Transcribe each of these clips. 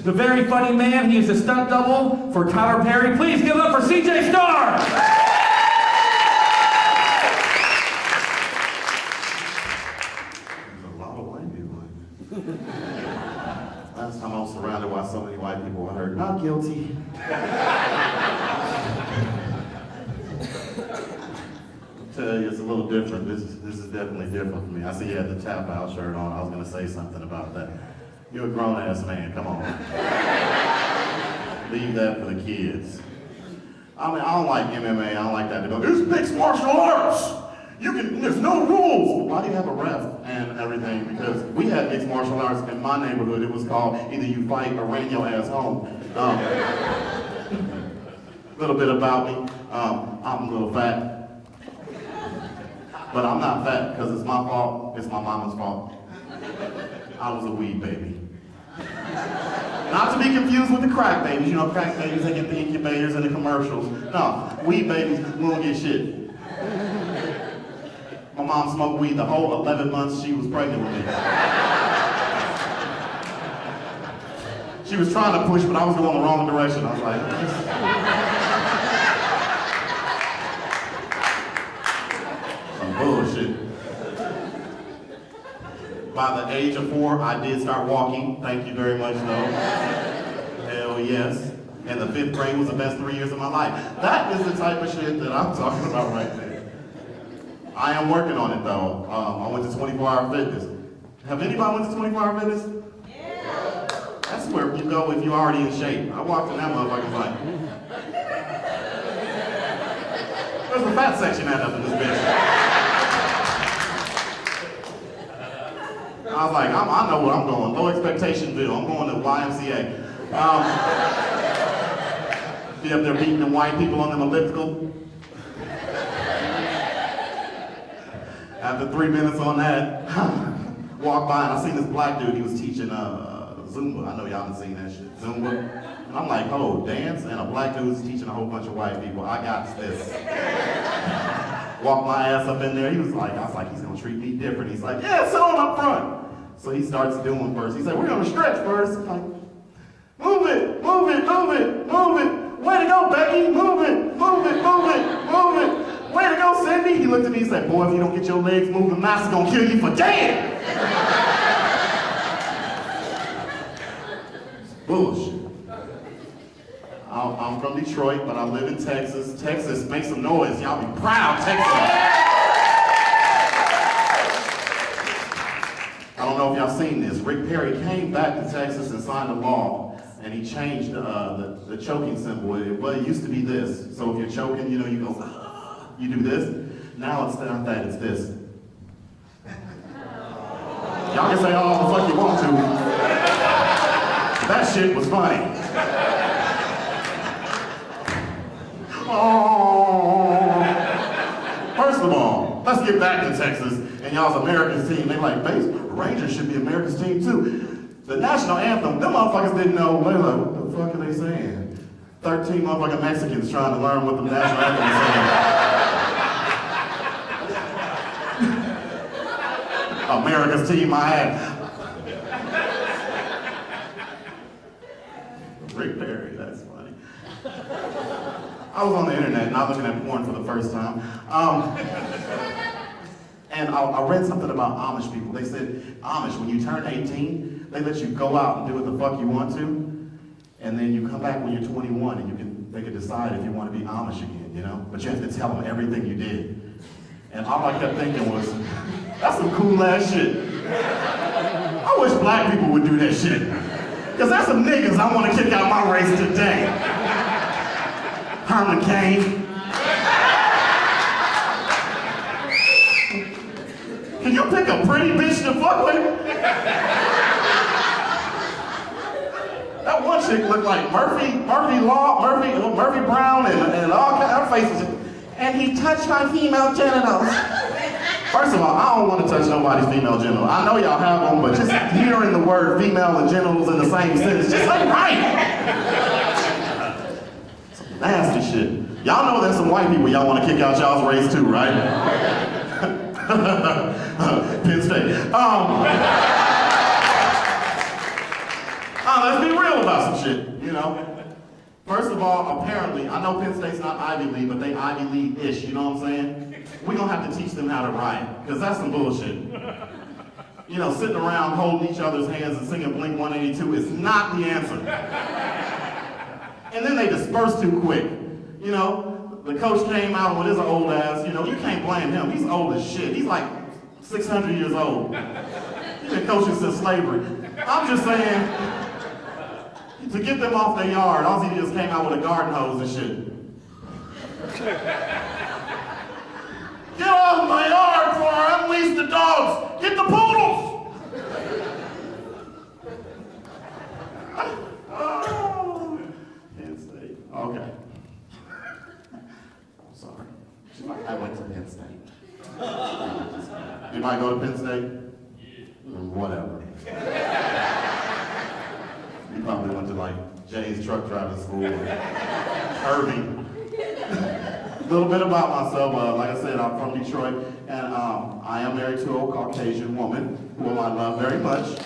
the very funny man. He is a stunt double for Tyler Perry. Please give it up for CJ Starr! There's a lot of white people in there. Last time I was surrounded by so many white people, I heard, not guilty. I'll tell you, it's a little different. This is definitely different for me. I see you had the tap out shirt on. I was going to say something about that. You're a grown-ass man. Come on. Leave that for the kids. I mean, I don't like MMA. I don't like that. They go, it's mixed martial arts. There's no rules. Why do you have a ref and everything? Because we had mixed martial arts in my neighborhood. It was called either you fight or ran your ass home. A little bit about me. I'm a little fat. But I'm not fat because it's my fault. It's my mama's fault. I was a weed baby. Not to be confused with the crack babies. You know, crack babies, they get the incubators and the commercials. No, weed babies, we don't get shit. My mom smoked weed the whole 11 months she was pregnant with me. She was trying to push, but I was going the wrong direction. I was like, some bullshit. By the age of 4, I did start walking. Thank you very much, though. Hell yes. And the 5th grade was the best 3 years of my life. That is the type of shit that I'm talking about right there. I am working on it, though. I went to 24-hour fitness. Have anybody went to 24-hour fitness? Yeah. That's where you go if you're already in shape. I walked in that motherfucker's like, there's a fat section out of this bitch. I was like, I know where I'm going. Low expectationville. I'm going to YMCA. Be up there beating them white people on them elliptical. After 3 minutes on that, walked by and I seen this black dude. He was teaching Zumba. I know y'all haven't seen that shit. Zumba. And I'm like, oh, dance? And a black dude's teaching a whole bunch of white people. I got this. Walked my ass up in there. I was like, he's gonna treat me different. He's like, yeah, sit on up front. So he starts doing first. He said, we're gonna stretch first. I'm like, move it, move it, move it, move it. Way to go, Becky. Move it, move it, move it, move it. Way to go, Cindy. He looked at me and said, boy, if you don't get your legs moving, the master's gonna kill you for dead. Bullshit. I'm from Detroit, but I live in Texas. Texas, make some noise. Y'all be proud, Texas. I don't know if y'all seen this. Rick Perry came back to Texas and signed a law, and he changed the choking symbol. It used to be this. So if you're choking, you know, you go, you do this. Now it's not that, it's this. Y'all can say all the fuck you want to. That shit was funny. Oh. First of all, let's get back to Texas and y'all's America's team. They like, Rangers should be America's team too. The national anthem, them motherfuckers didn't know. They were like, what the fuck are they saying? 13 motherfucking Mexicans trying to learn what the national anthem is saying. America's team, I had. Rick Perry, that's funny. I was on the internet, not looking at porn for the first time. And I read something about Amish people. They said, Amish, when you turn 18, they let you go out and do what the fuck you want to, and then you come back when you're 21 and they can decide if you want to be Amish again, you know? But you have to tell them everything you did. And all I kept thinking was, that's some cool ass shit. I wish black people would do that shit. Because there's some niggas I want to kick out my race today. Herman Cain. Can you pick a pretty bitch to fuck with? That one chick looked like Murphy Brown and all kinds of faces. And he touched my female genitals. First of all, I don't want to touch nobody's female genital. I know y'all have them, but just hearing the word female and genitals in the same sentence just ain't right. Some nasty shit. Y'all know there's some white people y'all want to kick out y'all's race too, right? Penn State. I let's be real about some shit, you know? First of all, apparently, I know Penn State's not Ivy League, but they Ivy League-ish, you know what I'm saying? We're gonna have to teach them how to riot, because that's some bullshit. You know, sitting around holding each other's hands and singing Blink 182 is not the answer. And then they disperse too quick. You know, the coach came out with his old ass, you know, you can't blame him. He's old as shit. He's like 600 years old. He's been coaching since slavery. I'm just saying, to get them off their yard, all he just came out with a garden hose and shit. Get off my yard before I unleash the dogs! Get the poodles! Oh, Penn State. Okay. I'm sorry. I went to Penn State. Anybody go to Penn State? Whatever. You probably went to like Jay's truck driving school or Irving. A little bit about myself. Like I said, I'm from Detroit, and I am married to a Caucasian woman whom I love very much.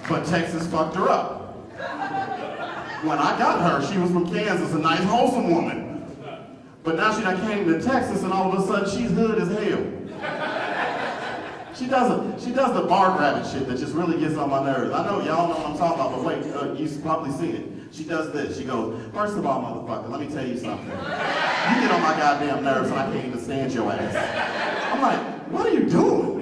But Texas fucked her up. When I got her, she was from Kansas, a nice, wholesome woman. But now she done came to Texas, and all of a sudden she's hood as hell. She does the bar rabbit shit that just really gets on my nerves. I know y'all know what I'm talking about, but wait, you've probably seen it. She does this. She goes, first of all, motherfucker, let me tell you something. You get on my goddamn nerves and I can't even stand your ass. I'm like, what are you doing?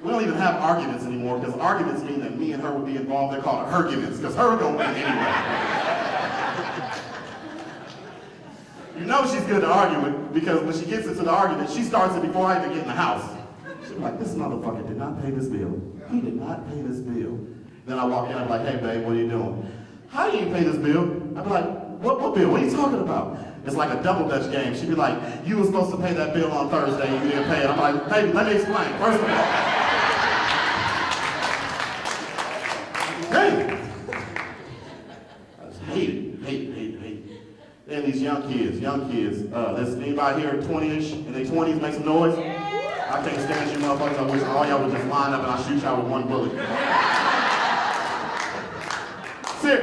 We don't even have arguments anymore because arguments mean that me and her would be involved. They're called arguments because her don't win anyway. You know she's good to argue with because when she gets into the argument, she starts it before I even get in the house. She's like, this motherfucker did not pay this bill. He did not pay this bill. Then I walk in, I'm like, hey babe, what are you doing? How do you pay this bill? I'd be like, what bill? What are you talking about? It's like a double dutch game. She'd be like, you were supposed to pay that bill on Thursday and you didn't pay it. I'm like, baby, let me explain. First of all, hey, I just hate it. And these young kids. There's anybody here 20-ish in their 20s make some noise? I can't stand you motherfuckers. I wish all y'all would just line up and I'll shoot y'all with one bullet.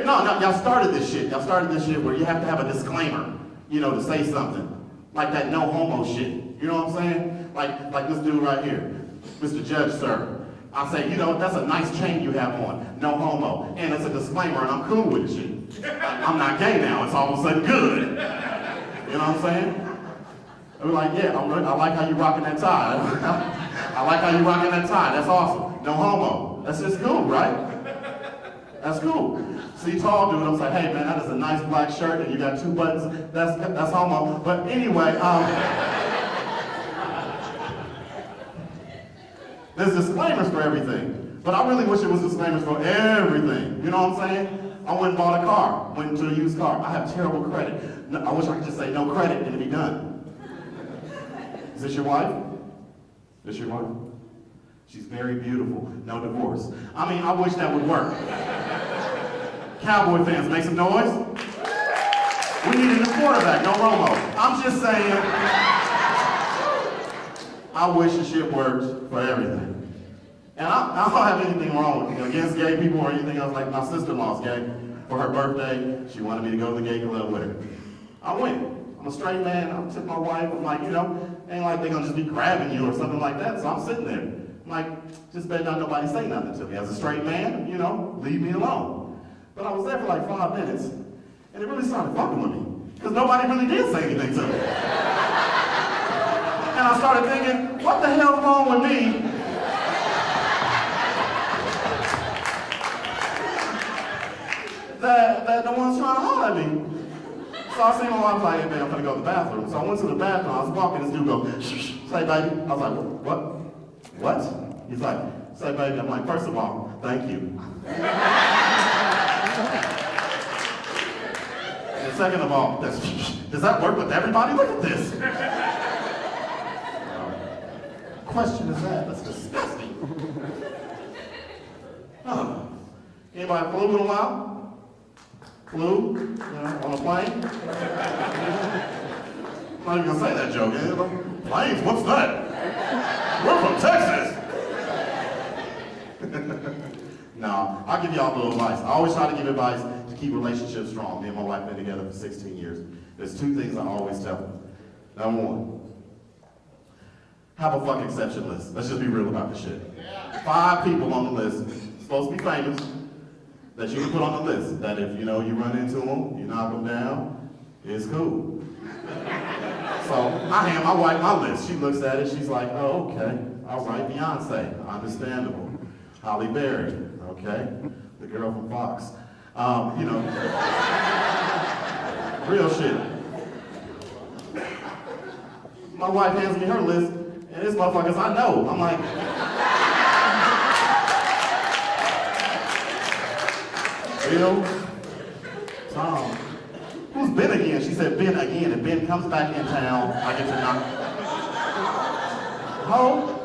No, y'all started this shit. Y'all started this shit where you have to have a disclaimer, you know, to say something. Like that no homo shit. You know what I'm saying? Like this dude right here. Mr. Judge, sir. I say, you know, that's a nice chain you have on. No homo. And it's a disclaimer and I'm cool with the shit. I'm not gay now. It's all of a sudden good. You know what I'm saying? I'm like, yeah, I like how you rocking that tie. I like how you rocking that tie. That's awesome. No homo. That's just cool, right? That's cool. See, tall dude, I was like, hey man, that is a nice black shirt and you got 2 buttons. That's homo. But anyway, there's disclaimers for everything. But I really wish it was disclaimers for everything. You know what I'm saying? I went and bought a car, went into a used car. I have terrible credit. I wish I could just say no credit and it'd be done. Is this your wife? Is this your wife? She's very beautiful. No divorce. I mean, I wish that would work. Cowboy fans, make some noise. We need a new quarterback, no Romo. I'm just saying, I wish the shit worked for everything. And I don't have anything wrong against gay people or anything else. Like my sister-in-law's gay. For her birthday, she wanted me to go to the gay club with her. I went. I'm a straight man. I took my wife. I'm like, you know, ain't like they're gonna just be grabbing you or something like that. So I'm sitting there. I'm like, just better not nobody say nothing to me. As a straight man, you know, leave me alone. But I was there for like 5 minutes, and it really started fucking with me. Because nobody really did say anything to me. And I started thinking, what the hell's wrong with me? That the one's trying to holler at me. So I seen my wife like, hey man, I'm gonna go to the bathroom. So I went to the bathroom, I was walking, this dude go, shh, say baby. I was like, what? What? He's like, say baby. I'm like, first of all, thank you. And second of all, does that work with everybody? Look at this. Question is that? That's disgusting. Oh. Anybody flew in a while? Flew, you know, on a plane? I'm not even gonna say that joke. Planes, what's that? We're from Texas. No, I'll give y'all a little advice. I always try to give advice to keep relationships strong. Me and my wife been together for 16 years. There's two things I always tell them. Number one, have a fuck exception list. Let's just be real about this shit. 5 people on the list, supposed to be famous, that you can put on the list. That if you run into them, you knock them down, it's cool. So I hand my wife my list. She looks at it, she's like, oh, okay. All right, Beyonce, understandable. Holly Berry, okay. The girl from Fox. Real shit. My wife hands me her list, and this motherfuckers I know. I'm like, Bill, Tom, who's Ben again? She said Ben again. If Ben comes back in town, I get to knock. Ho?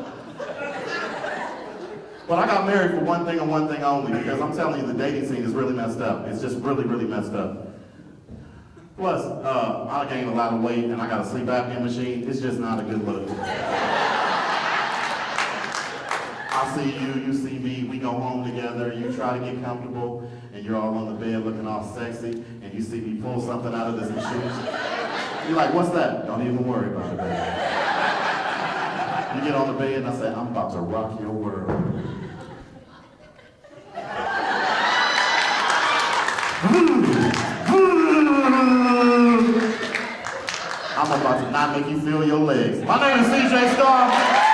But I got married for one thing and one thing only, because I'm telling you, the dating scene is really messed up. It's just really, really messed up. Plus, I gained a lot of weight and I got a sleep apnea machine. It's just not a good look. I see you, you see me, we go home together, you try to get comfortable, and you're all on the bed looking all sexy, and you see me pull something out of this machine. You're like, what's that? Don't even worry about it, baby. You get on the bed and I say, I'm about to rock your world. I'm about to not make you feel your legs. My name is CJ Star.